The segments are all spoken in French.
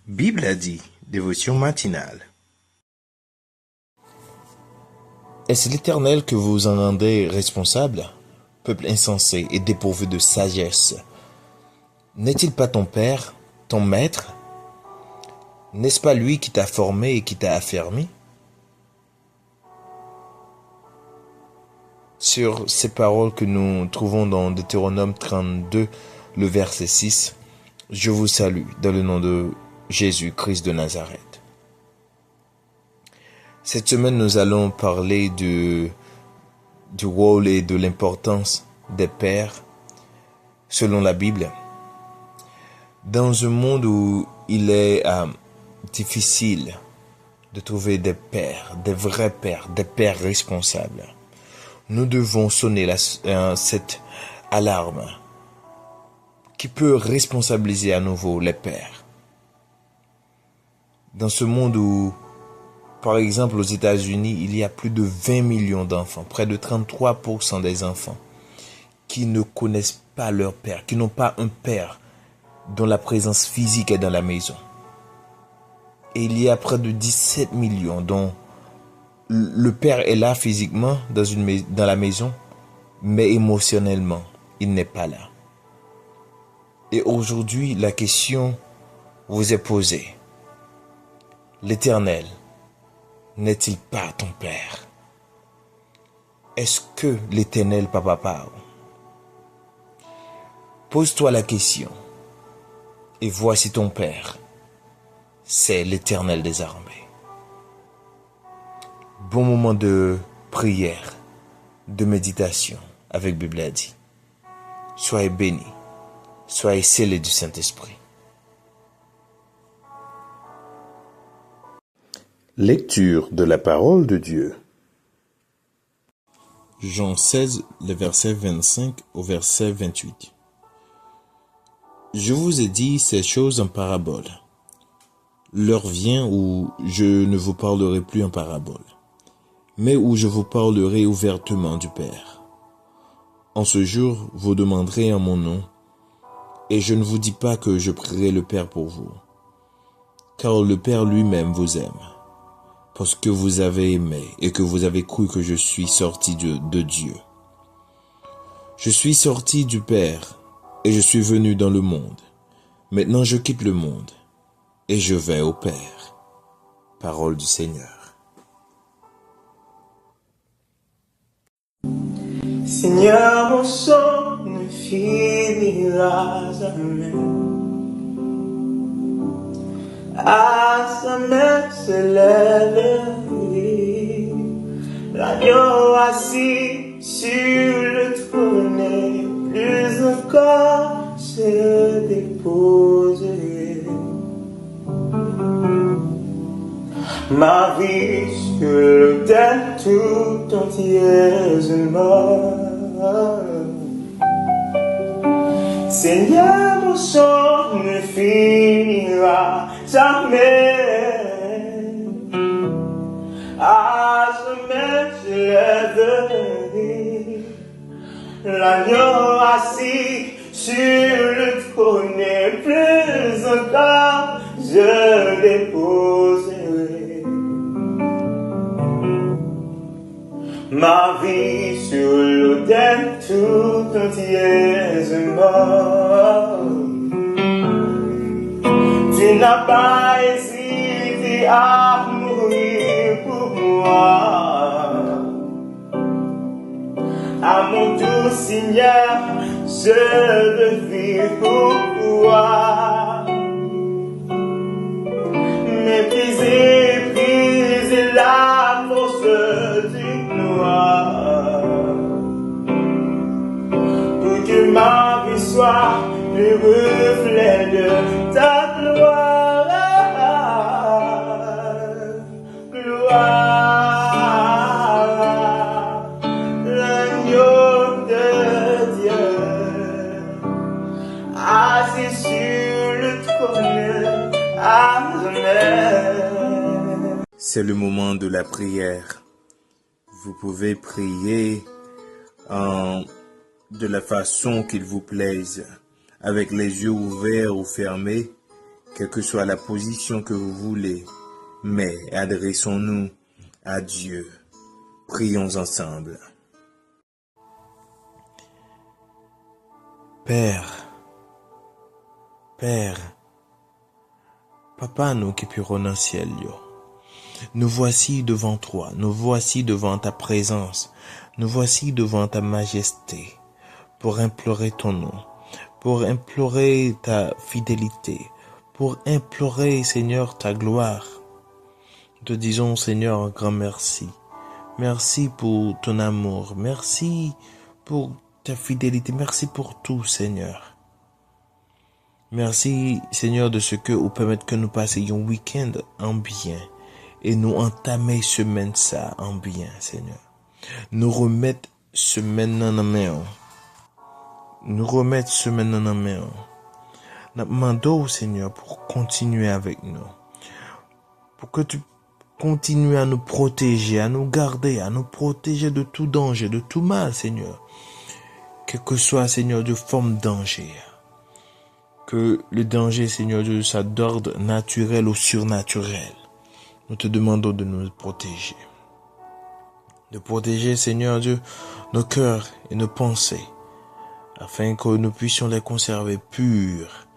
Bible a dit, dévotion matinale. Est-ce l'Éternel que vous en rendez responsable, peuple insensé et dépourvu de sagesse? N'est-il pas ton Père, ton Maître? N'est-ce pas lui qui t'a formé et qui t'a affermi? Sur ces paroles que nous trouvons dans Deutéronome 32, le verset 6, je vous salue dans le nom de Jésus-Christ de Nazareth. Cette semaine, nous allons parler du rôle et de l'importance des pères selon la Bible. Dans un monde où il est difficile de trouver des pères, des vrais pères, des pères responsables, nous devons sonner cette alarme qui peut responsabiliser à nouveau les pères. Dans ce monde où, par exemple, aux États-Unis, il y a plus de 20 millions d'enfants, près de 33% des enfants qui ne connaissent pas leur père, qui n'ont pas un père dont la présence physique est dans la maison. Et il y a près de 17 millions dont le père est là physiquement dans la maison, mais émotionnellement, il n'est pas là. Et aujourd'hui, la question vous est posée. L'Éternel n'est-il pas ton Père? Est-ce que l'Éternel Papa parle? Pose-toi la question et voici ton Père. C'est l'Éternel des armées. Bon moment de prière, de méditation avec Bible a dit. Soyez bénis, soyez scellés du Saint-Esprit. Lecture de la parole de Dieu. Jean 16, le verset 25 au verset 28. Je vous ai dit ces choses en parabole. L'heure vient où je ne vous parlerai plus en parabole, mais où je vous parlerai ouvertement du Père. En ce jour, vous demanderez en mon nom, et je ne vous dis pas que je prierai le Père pour vous, car le Père lui-même vous aime, parce que vous avez aimé et que vous avez cru que je suis sorti de Dieu. Je suis sorti du Père et je suis venu dans le monde. Maintenant je quitte le monde et je vais au Père. Parole du Seigneur. Seigneur, mon sang ne finira jamais. À sa main se lève l'agneau assis sur le trône, et plus encore se dépose. Ma vie sur l'autel tout entièrement. Seigneur, mon sang ne finira jamais. À jamais je lèverai l'agneau assis sur le trône, et plus encore je déposerai ma vie sur l'autel tout entièrement. Tu n'as pas hésité à mourir pour moi. À mon doux Seigneur, je veux vivre pour toi. Mépriser, briser la force du noir, pour que ma vie soit le reflet de ta gloire. Gloire, l'agneau de Dieu, assis sur le trône à jamais. C'est le moment de la prière. Vous pouvez prier de la façon qu'il vous plaise, avec les yeux ouverts ou fermés, quelle que soit la position que vous voulez, mais adressons-nous à Dieu. Prions ensemble. Père, Papa nous qui purons dans le ciel, nous voici devant toi, nous voici devant ta présence, nous voici devant ta majesté, pour implorer ton nom, pour implorer ta fidélité, pour implorer, Seigneur, ta gloire. Nous te disons, Seigneur, un grand merci. Merci pour ton amour, merci pour ta fidélité, merci pour tout, Seigneur. Merci, Seigneur, de ce que vous permettez que nous passions un week-end en bien et nous entamer semaine ça en bien, Seigneur. Nous remettre semaine en main. Nous remettre semaine en main. Nous demandons, Seigneur, pour continuer avec nous. Pour que tu continues à nous protéger, à nous garder, à nous protéger de tout danger, de tout mal, Seigneur. Quel que soit, Seigneur, de forme danger. Que le danger, Seigneur Dieu, soit d'ordre naturel ou surnaturel. Nous te demandons de nous protéger. De protéger, Seigneur Dieu, nos cœurs et nos pensées, afin que nous puissions les conserver purs,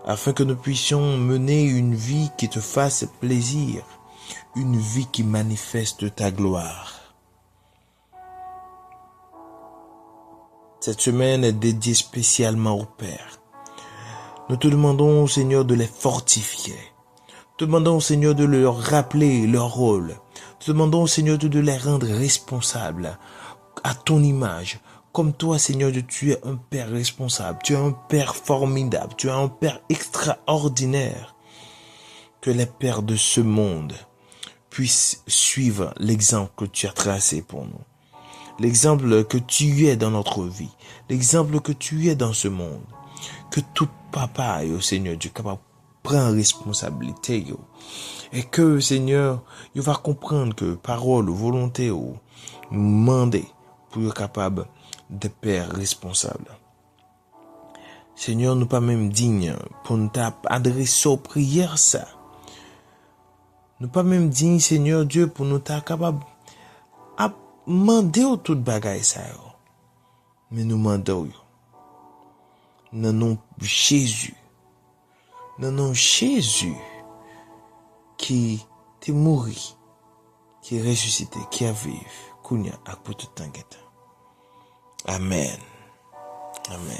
afin que nous puissions mener une vie qui te fasse plaisir, une vie qui manifeste ta gloire. Cette semaine est dédiée spécialement au Père. Nous te demandons, Seigneur, de les fortifier. Nous te demandons, Seigneur, de leur rappeler leur rôle. Nous te demandons, Seigneur, de les rendre responsables à ton image. Comme toi, Seigneur, tu es un Père responsable. Tu es un Père formidable. Tu es un Père extraordinaire. Que les pères de ce monde puissent suivre l'exemple que tu as tracé pour nous. L'exemple que tu es dans notre vie. L'exemple que tu es dans ce monde. Que tout papa, Seigneur Dieu, capable prendre responsabilité, et que, Seigneur, il va comprendre que parole, volonté, nous demander pour être capable de pères responsables. Seigneur, nous pas même dignes pour nous adresser aux prières, ça. Nous pas même dignes, Seigneur Dieu, pour nous capable à demander tout bagaille, ça. Mais nous demandons, non, non, Jésus. Non, non, Jésus qui est mort, qui est ressuscité, qui a vécu, Kounia a pour tout temps. Amen. Amen.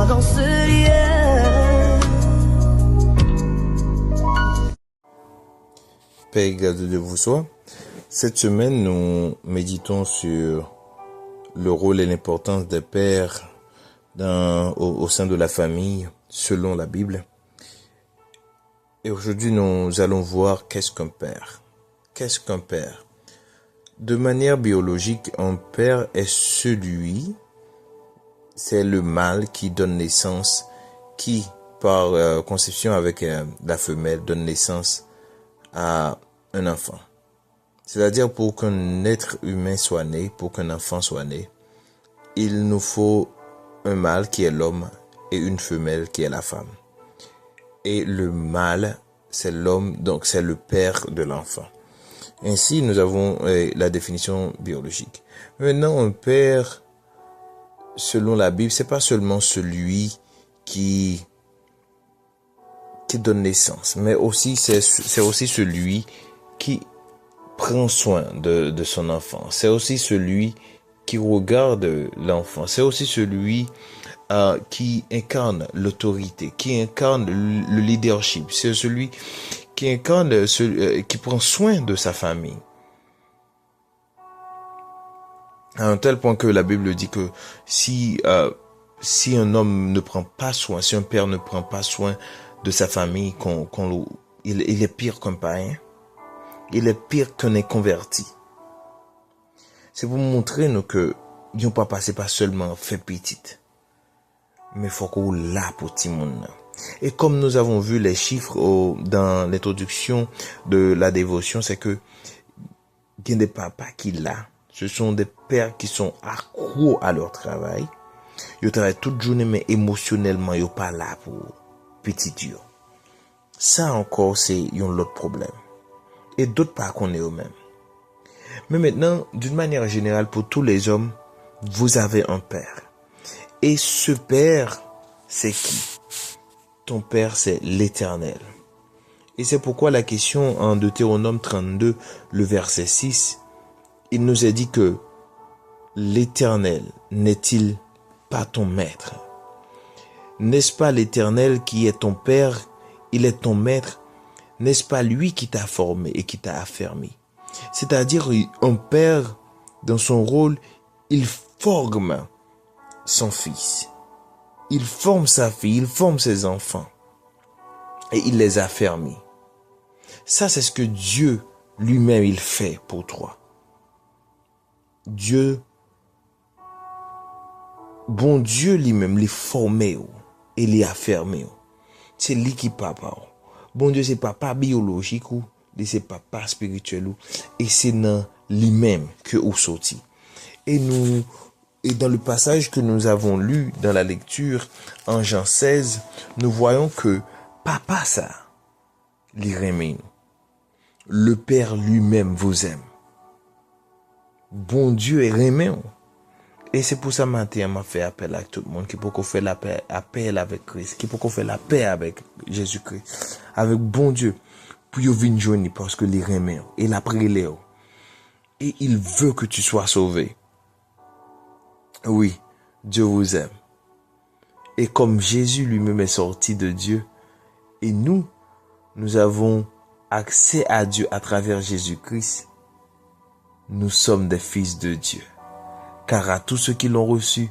Dans ce lieu. Père, garde de vous soit. Cette semaine, nous méditons sur le rôle et l'importance des pères au sein de la famille, selon la Bible. Et aujourd'hui, nous allons voir qu'est-ce qu'un père. Qu'est-ce qu'un père? De manière biologique, un père est c'est le mâle qui donne naissance, qui, par conception avec la femelle, donne naissance à un enfant. C'est-à-dire, pour qu'un être humain soit né, pour qu'un enfant soit né, il nous faut un mâle qui est l'homme et une femelle qui est la femme. Et le mâle, c'est l'homme, donc c'est le père de l'enfant. Ainsi, nous avons la définition biologique. Maintenant, un père, selon la Bible, c'est pas seulement celui qui donne naissance, mais aussi c'est aussi celui qui prend soin de son enfant. C'est aussi celui qui regarde l'enfant. C'est aussi celui qui incarne l'autorité, qui incarne le leadership. C'est celui qui incarne, qui prend soin de sa famille. À un tel point que la Bible dit que si un homme ne prend pas soin, si un père ne prend pas soin de sa famille, il est pire qu'un païen. Il est pire qu'un inconverti. C'est pour montrer nous que ils n'ont pas passé pas seulement fait petite, mais faut qu'on là pour ti moun. Et comme nous avons vu les chiffres dans l'introduction de la dévotion, c'est que il y a des papas qui là, ce sont des pères qui sont accros à leur travail. Ils travaillent toute journée, mais émotionnellement, ils sont pas là pour petit Dieu. Ça encore, c'est un autre problème. Et d'autres pas qu'on est eux-mêmes. Mais maintenant, d'une manière générale, pour tous les hommes, vous avez un père. Et ce père, c'est qui? Ton père, c'est l'Éternel. Et c'est pourquoi la question en Deutéronome 32, le verset 6, il nous est dit que l'Éternel n'est-il pas ton maître? N'est-ce pas l'Éternel qui est ton père? Il est ton maître. N'est-ce pas lui qui t'a formé et qui t'a affermi? C'est-à-dire, un père, dans son rôle, il forme son fils. Il forme sa fille, il forme ses enfants. Et il les affermit. Ça, c'est ce que Dieu lui-même, il fait pour toi. Bon Dieu lui-même, les formé et les affermé. C'est lui qui papa. Bon Dieu, c'est papa biologique ou c'est papa spirituel ou et c'est dans lui-même que vous sorti. Et dans le passage que nous avons lu dans la lecture en Jean 16, nous voyons que papa ça, lui remet. Le Père lui-même vous aime. Bon Dieu est remet. Et c'est pour ça matin m'a fait appel à tout le monde qui peut qu'on fait la paix, appel avec Christ, qui peut qu'on fait la paix avec Jésus-Christ, avec bon Dieu, pour y venir joindre parce que les remet et la prière. Et il veut que tu sois sauvé. Oui, Dieu vous aime. Et comme Jésus lui-même est sorti de Dieu, et nous avons accès à Dieu à travers Jésus-Christ, nous sommes des fils de Dieu. Car à tous ceux qui l'ont reçu,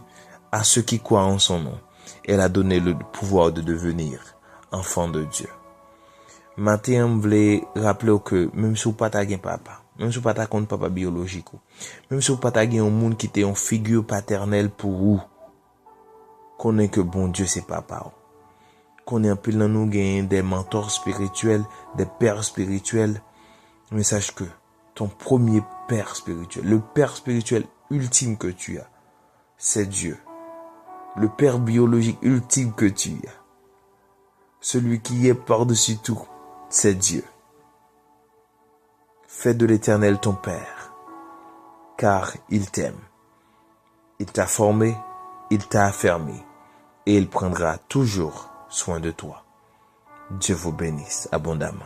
à ceux qui croient en son nom, elle a donné le pouvoir de devenir enfants de Dieu. Matin, je voulais rappeler que même si vous n'avez pas de papa, même si vous n'avez pas de papa biologique, même si vous n'avez pas de monde qui était une figure paternelle pour vous, connaît que bon Dieu c'est papa. Qu'on est un peu dans nous des mentors spirituels, des pères spirituels, mais sache que ton premier père spirituel, le père spirituel ultime que tu as, c'est Dieu. Le père biologique ultime que tu as, celui qui est par-dessus tout, c'est Dieu. Fais de l'Éternel ton père, car il t'aime. Il t'a formé, il t'a affermi, et il prendra toujours soin de toi. Dieu vous bénisse abondamment.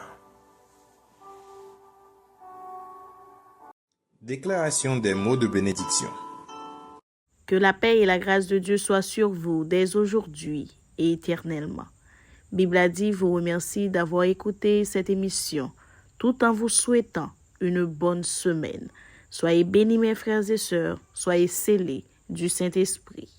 Déclaration des mots de bénédiction. Que la paix et la grâce de Dieu soient sur vous dès aujourd'hui et éternellement. Bible a dit vous remercie d'avoir écouté cette émission tout en vous souhaitant une bonne semaine. Soyez bénis mes frères et sœurs, soyez scellés du Saint-Esprit.